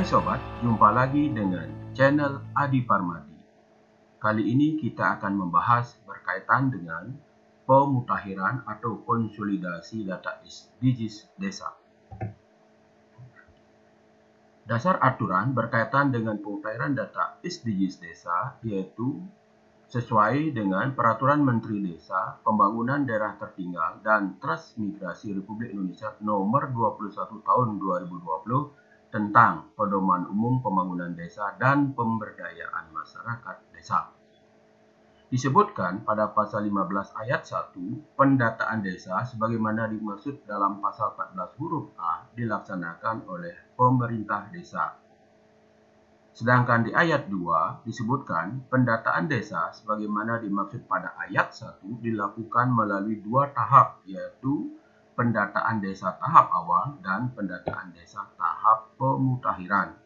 sobat, jumpa lagi dengan channel Adi Parmadi. Kali ini kita akan membahas berkaitan dengan pemutakhiran atau konsolidasi data SDGs desa. Dasar aturan berkaitan dengan pemutakhiran data SDGs desa yaitu sesuai dengan Peraturan Menteri Desa, Pembangunan Daerah Tertinggal, dan Transmigrasi Republik Indonesia Nomor 21 Tahun 2020 tentang Pedoman Umum Pembangunan Desa dan Pemberdayaan Masyarakat Desa. Disebutkan pada pasal 15 ayat 1, pendataan desa sebagaimana dimaksud dalam pasal 14 huruf A dilaksanakan oleh pemerintah desa. Sedangkan di ayat 2 disebutkan pendataan desa sebagaimana dimaksud pada ayat 1 dilakukan melalui dua tahap, yaitu pendataan desa tahap awal dan pendataan desa tahap pemutakhiran.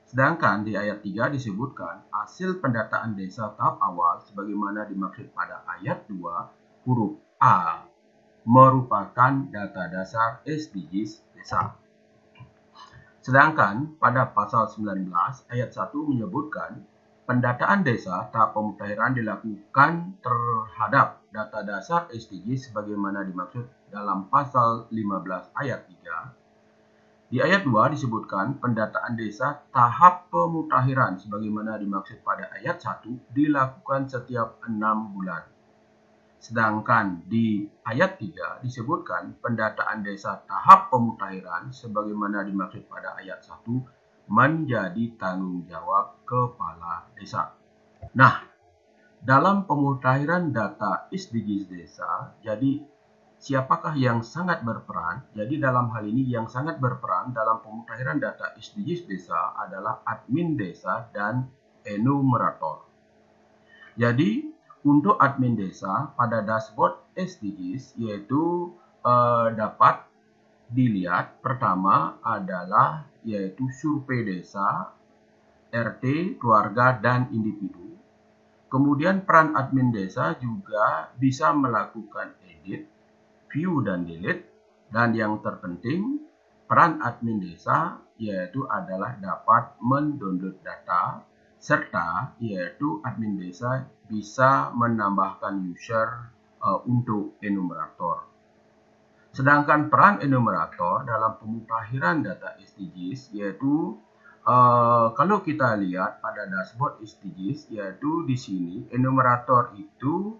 Sedangkan di ayat 3 disebutkan hasil pendataan desa tahap awal sebagaimana dimaksud pada ayat 2 huruf A merupakan data dasar SDGs desa. Sedangkan pada pasal 19 ayat 1 menyebutkan pendataan desa tahap pemutakhiran dilakukan terhadap data dasar SDGs sebagaimana dimaksud dalam pasal 15 ayat 3. Di ayat 2 disebutkan pendataan desa tahap pemutakhiran sebagaimana dimaksud pada ayat 1 dilakukan setiap 6 bulan. Sedangkan di ayat 3 disebutkan pendataan desa tahap pemutakhiran sebagaimana dimaksud pada ayat 1 menjadi tanggung jawab kepala desa. Nah, dalam pemutakhiran data SDGs desa, jadi siapakah yang sangat berperan? Jadi dalam hal ini yang sangat berperan dalam pemutakhiran data SDGs desa adalah admin desa dan enumerator. Jadi untuk admin desa pada dashboard SDGs yaitu dapat dilihat pertama adalah yaitu survei desa, RT, keluarga, dan individu. Kemudian peran admin desa juga bisa melakukan edit, view, dan delete. Dan yang terpenting, peran admin desa yaitu adalah dapat mendownload data, serta yaitu admin desa bisa menambahkan user untuk enumerator. Sedangkan peran enumerator dalam pemutakhiran data SDGs yaitu kalau kita lihat pada dashboard SDGs yaitu di sini enumerator itu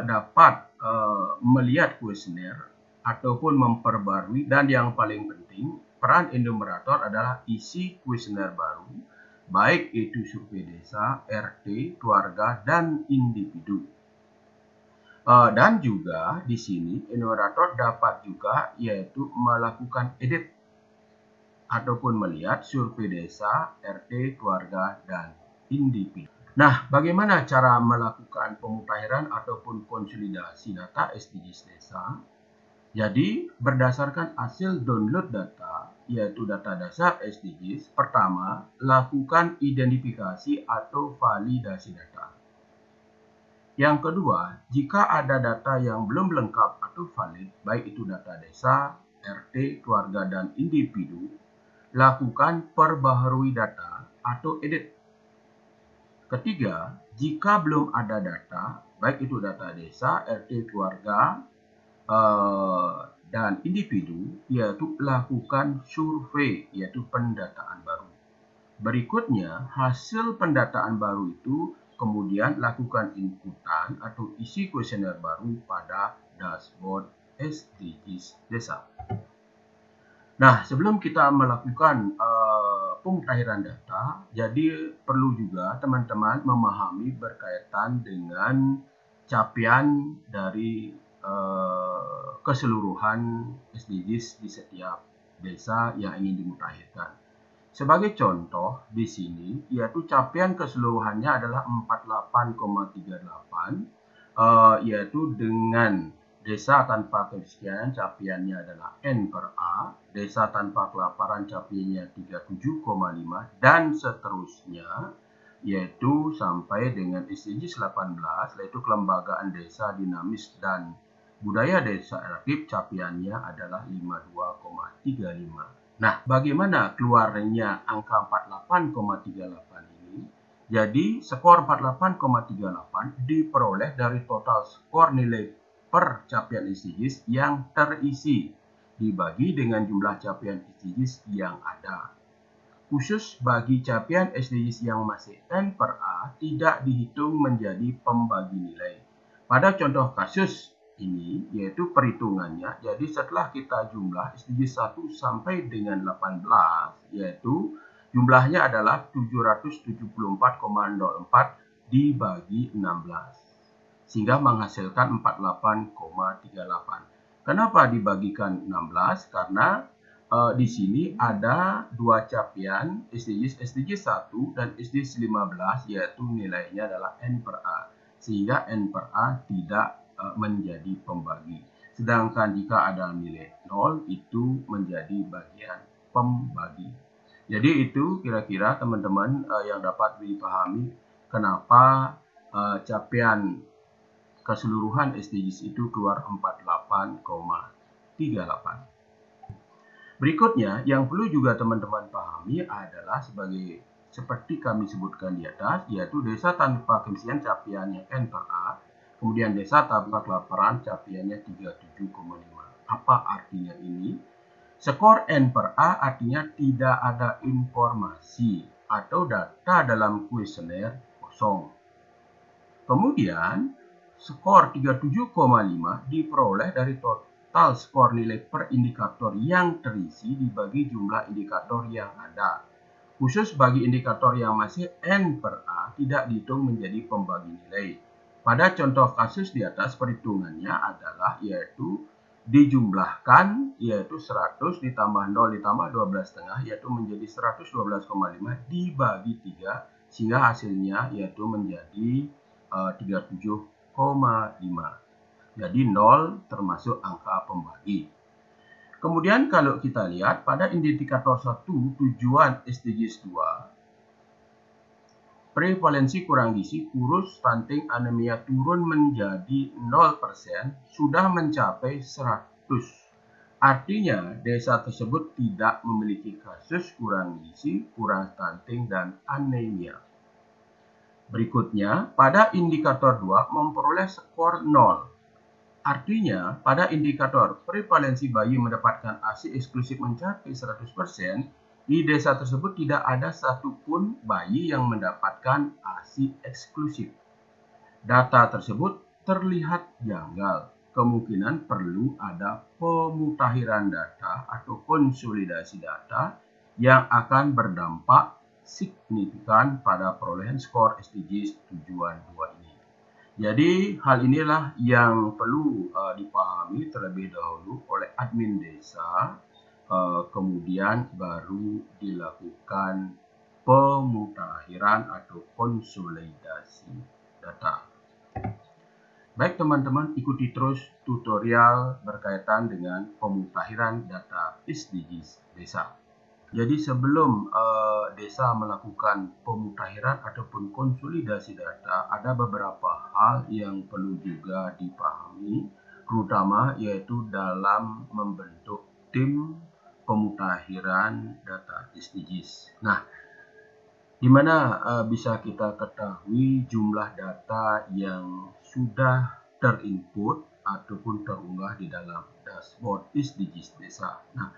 dapat melihat kuesioner ataupun memperbarui, dan yang paling penting peran enumerator adalah isi kuesioner baru baik itu survei desa, RT, keluarga, dan individu. Dan juga di sini enumerator dapat juga yaitu melakukan edit ataupun melihat survei desa, RT, keluarga, dan individu. Nah, bagaimana cara melakukan pemutakhiran ataupun konsolidasi data SDGs desa? Jadi, berdasarkan hasil download data, yaitu data dasar SDGs, pertama, lakukan identifikasi atau validasi data. Yang kedua, jika ada data yang belum lengkap atau valid, baik itu data desa, RT, keluarga, dan individu, lakukan perbaharui data atau edit. Ketiga, jika belum ada data, baik itu data desa, RT, keluarga, dan individu, yaitu lakukan survei, yaitu pendataan baru. Berikutnya, hasil pendataan baru itu kemudian lakukan inputan atau isi kuesioner baru pada dashboard SDGs desa. Nah, sebelum kita melakukan pemutakhiran data, jadi perlu juga teman-teman memahami berkaitan dengan capaian dari keseluruhan SDGs di setiap desa yang ingin dimutakhirkan. Sebagai contoh di sini yaitu capaian keseluruhannya adalah 48,38 yaitu dengan desa tanpa kemiskinan capaiannya adalah N/A, desa tanpa kelaparan capaiannya 37,5 dan seterusnya, yaitu sampai dengan SDGs 18 yaitu kelembagaan desa dinamis dan budaya desa aktif capaiannya adalah 52,35. Nah, bagaimana keluarnya angka 48,38 ini? Jadi, skor 48,38 diperoleh dari total skor nilai per capaian SDGs yang terisi dibagi dengan jumlah capaian SDGs yang ada. Khusus bagi capaian SDGs yang masih N per A tidak dihitung menjadi pembagi nilai. Pada contoh kasus ini, yaitu perhitungannya, jadi setelah kita jumlah SDGs 1 sampai dengan 18, yaitu jumlahnya adalah 774,04 dibagi 16, sehingga menghasilkan 48,38. Kenapa dibagikan 16? Karena di sini ada dua capaian SDGs 1 dan SDGs 15, yaitu nilainya adalah N per A, sehingga N per A tidak menjadi pembagi. Sedangkan jika ada nilai 0, itu menjadi bagian pembagi. Jadi itu kira-kira teman-teman yang dapat dipahami kenapa capaian keseluruhan SDGs itu keluar 48,38. Berikutnya, yang perlu juga teman-teman pahami adalah seperti kami sebutkan di atas, yaitu desa tanpa kemiskinan capaiannya N per A, kemudian desa tanpa kelaparan capaiannya 37,5. Apa artinya ini? Skor N per A artinya tidak ada informasi atau data dalam kuesioner kosong. Kemudian, skor 37,5 diperoleh dari total skor nilai per indikator yang terisi dibagi jumlah indikator yang ada. Khusus bagi indikator yang masih N per A tidak dihitung menjadi pembagi nilai. Pada contoh kasus di atas perhitungannya adalah yaitu dijumlahkan yaitu 100 ditambah 0 ditambah 12,5 yaitu menjadi 112,5 dibagi 3 sehingga hasilnya yaitu menjadi 37,5. Jadi 0 termasuk angka pembagi. Kemudian kalau kita lihat pada indikator 1 tujuan SDGs 2, prevalensi kurang gizi, kurus, stunting, anemia turun menjadi 0%, sudah mencapai 100. Artinya desa tersebut tidak memiliki kasus kurang gizi, kurang stunting, dan anemia. Berikutnya, pada indikator 2 memperoleh skor 0. Artinya, pada indikator prevalensi bayi mendapatkan ASI eksklusif mencapai 100%, di desa tersebut tidak ada satupun bayi yang mendapatkan ASI eksklusif. Data tersebut terlihat janggal. Kemungkinan perlu ada pemutakhiran data atau konsolidasi data yang akan berdampak signifikan pada perolehan skor SDGs tujuan 2 ini. Jadi hal inilah yang perlu dipahami terlebih dahulu oleh admin desa, kemudian baru dilakukan pemutakhiran atau konsolidasi data. Baik teman-teman, ikuti terus tutorial berkaitan dengan pemutakhiran data SDGs desa. Jadi sebelum desa melakukan pemutakhiran ataupun konsolidasi data, ada beberapa hal yang perlu juga dipahami, terutama yaitu dalam membentuk tim pemutakhiran data SDGs. Nah, di mana bisa kita ketahui jumlah data yang sudah terinput ataupun terunggah di dalam dashboard SDGs desa. Nah,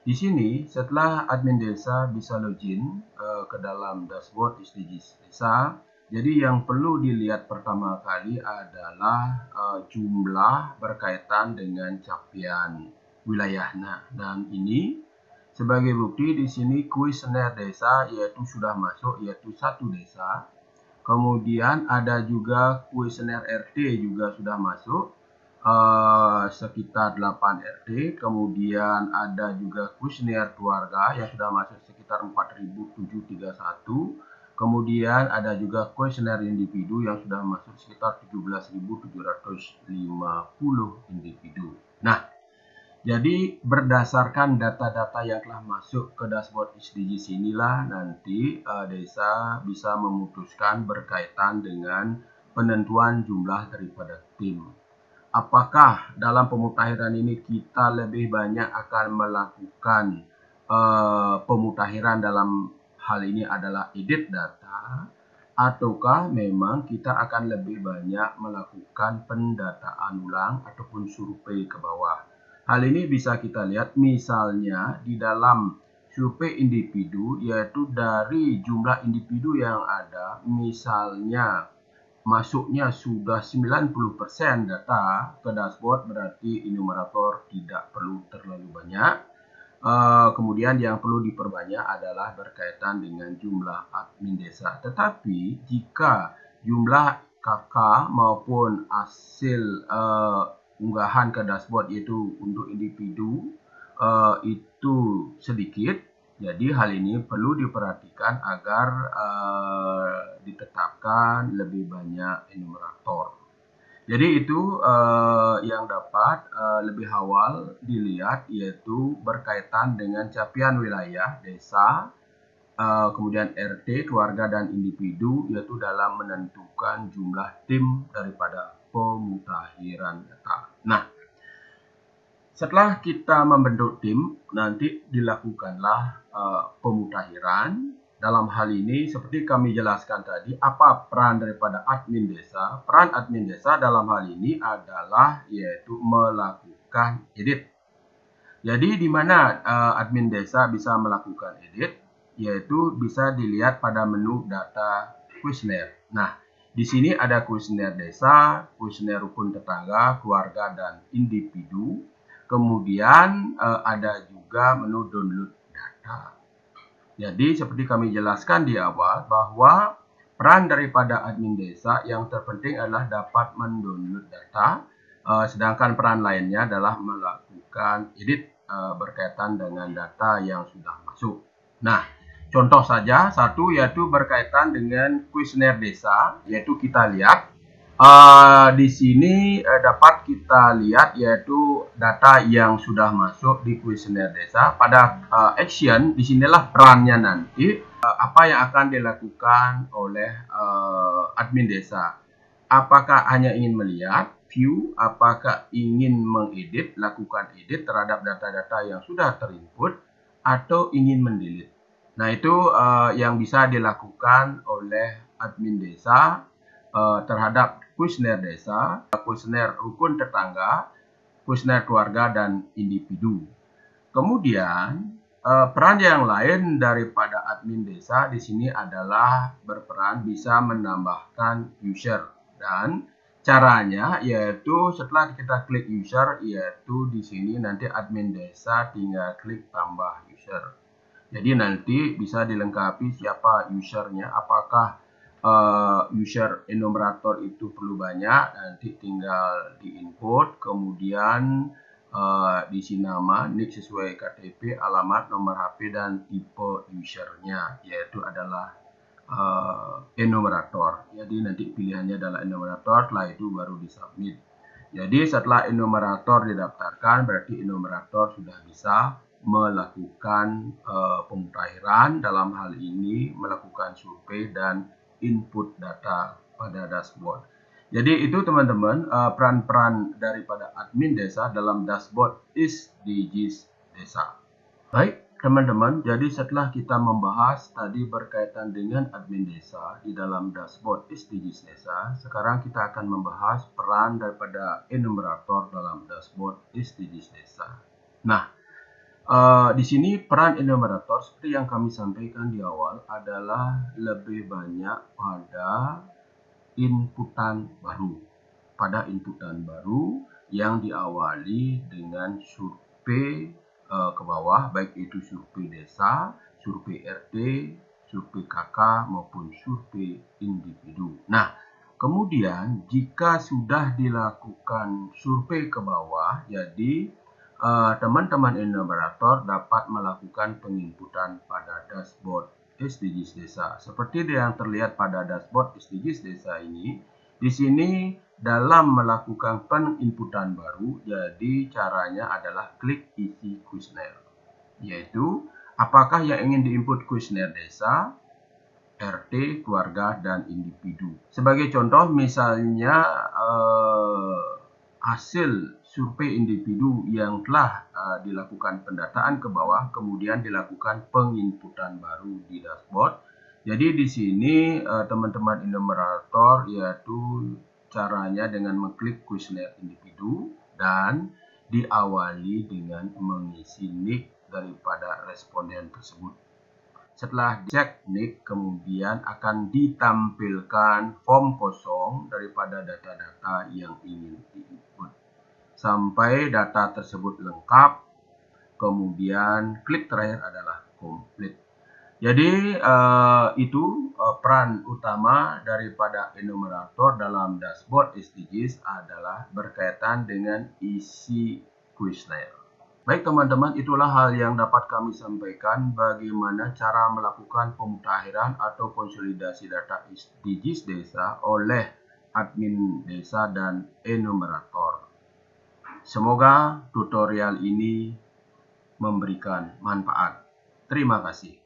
di sini setelah admin desa bisa login ke dalam dashboard SDGs desa, jadi yang perlu dilihat pertama kali adalah jumlah berkaitan dengan capaian wilayahnya. Dan ini sebagai bukti di sini kuesioner desa yaitu sudah masuk yaitu 1 desa. Kemudian ada juga kuesioner RT juga sudah masuk. Sekitar 8 RT, kemudian ada juga kuesioner keluarga yang sudah masuk sekitar 4.731, kemudian ada juga kuesioner individu yang sudah masuk sekitar 17.750 individu. Nah, jadi berdasarkan data-data yang telah masuk ke dashboard SDGs inilah nanti desa bisa memutuskan berkaitan dengan penentuan jumlah daripada tim. Apakah dalam pemutakhiran ini kita lebih banyak akan melakukan pemutahiran dalam hal ini adalah edit data, ataukah memang kita akan lebih banyak melakukan pendataan ulang ataupun survei ke bawah. Hal ini bisa kita lihat misalnya di dalam survei individu, yaitu dari jumlah individu yang ada, misalnya masuknya sudah 90% data ke dashboard, berarti enumerator tidak perlu terlalu banyak. Kemudian yang perlu diperbanyak adalah berkaitan dengan jumlah admin desa. Tetapi jika jumlah KK maupun hasil unggahan ke dashboard yaitu untuk individu itu sedikit, jadi hal ini perlu diperhatikan agar ditetapkan lebih banyak enumerator. Jadi itu yang dapat lebih awal dilihat, yaitu berkaitan dengan capaian wilayah, desa, kemudian RT, keluarga, dan individu, yaitu dalam menentukan jumlah tim daripada pemutakhiran data. Nah, setelah kita membentuk tim, nanti dilakukanlah pemutakhiran. Dalam hal ini, seperti kami jelaskan tadi, apa peran daripada admin desa? Peran admin desa dalam hal ini adalah yaitu melakukan edit. Jadi di mana admin desa bisa melakukan edit? Yaitu bisa dilihat pada menu data kuesioner. Nah, di sini ada kuesioner desa, kuesioner rukun tetangga, keluarga, dan individu. Kemudian ada juga menu download data. Jadi seperti kami jelaskan di awal bahwa peran daripada admin desa yang terpenting adalah dapat mendownload data, sedangkan peran lainnya adalah melakukan edit berkaitan dengan data yang sudah masuk. Nah, contoh saja satu yaitu berkaitan dengan kuesioner desa, yaitu kita lihat di sini dapat kita lihat yaitu data yang sudah masuk di kuesioner desa. Pada action, disinilah perannya nanti apa yang akan dilakukan oleh admin desa. Apakah hanya ingin melihat, view, apakah ingin mengedit, lakukan edit terhadap data-data yang sudah terinput, atau ingin mendelete. Nah, itu yang bisa dilakukan oleh admin desa terhadap kuesioner desa, kuesioner rukun tetangga, kuesioner keluarga, dan individu. Kemudian peran yang lain daripada admin desa di sini adalah berperan bisa menambahkan user, dan caranya yaitu setelah kita klik user, yaitu di sini nanti admin desa tinggal klik tambah user. Jadi nanti bisa dilengkapi siapa usernya, apakah user enumerator itu perlu banyak, nanti tinggal diinput, kemudian diisi nama, nick sesuai KTP, alamat, nomor HP, dan tipe usernya, yaitu adalah enumerator. Jadi nanti pilihannya adalah enumerator, setelah itu baru disubmit. Jadi setelah enumerator didaftarkan, berarti enumerator sudah bisa melakukan pemutakhiran, dalam hal ini melakukan survei dan input data pada dashboard. Jadi itu teman-teman peran-peran daripada admin desa dalam dashboard SDGs desa. Baik teman-teman, jadi setelah kita membahas tadi berkaitan dengan admin desa di dalam dashboard SDGs desa, sekarang kita akan membahas peran daripada enumerator dalam dashboard SDGs desa. Nah, di sini peran enumerator seperti yang kami sampaikan di awal adalah lebih banyak pada inputan baru. Pada inputan baru yang diawali dengan survei ke bawah, baik itu survei desa, survei RT, survei KK, maupun survei individu. Nah, kemudian jika sudah dilakukan survei ke bawah, jadi teman-teman enumerator dapat melakukan penginputan pada dashboard SDGs desa. Seperti yang terlihat pada dashboard SDGs desa ini, di sini dalam melakukan penginputan baru, jadi caranya adalah klik isi kuesioner, yaitu apakah yang ingin diinput kuesioner desa, RT, keluarga, dan individu. Sebagai contoh, misalnya hasil survei individu yang telah dilakukan pendataan ke bawah, kemudian dilakukan penginputan baru di dashboard. Jadi di sini teman-teman enumerator yaitu caranya dengan mengklik kuesioner individu dan diawali dengan mengisi nick daripada responden tersebut. Setelah dicek nick, kemudian akan ditampilkan form kosong daripada data-data yang ingin diinput. Sampai data tersebut lengkap, kemudian klik terakhir adalah complete. Jadi itu peran utama daripada enumerator dalam dashboard SDGs adalah berkaitan dengan isi kuesioner. Baik teman-teman, itulah hal yang dapat kami sampaikan bagaimana cara melakukan pemutahiran atau konsolidasi data SDGs desa oleh admin desa dan enumerator. Semoga tutorial ini memberikan manfaat. Terima kasih.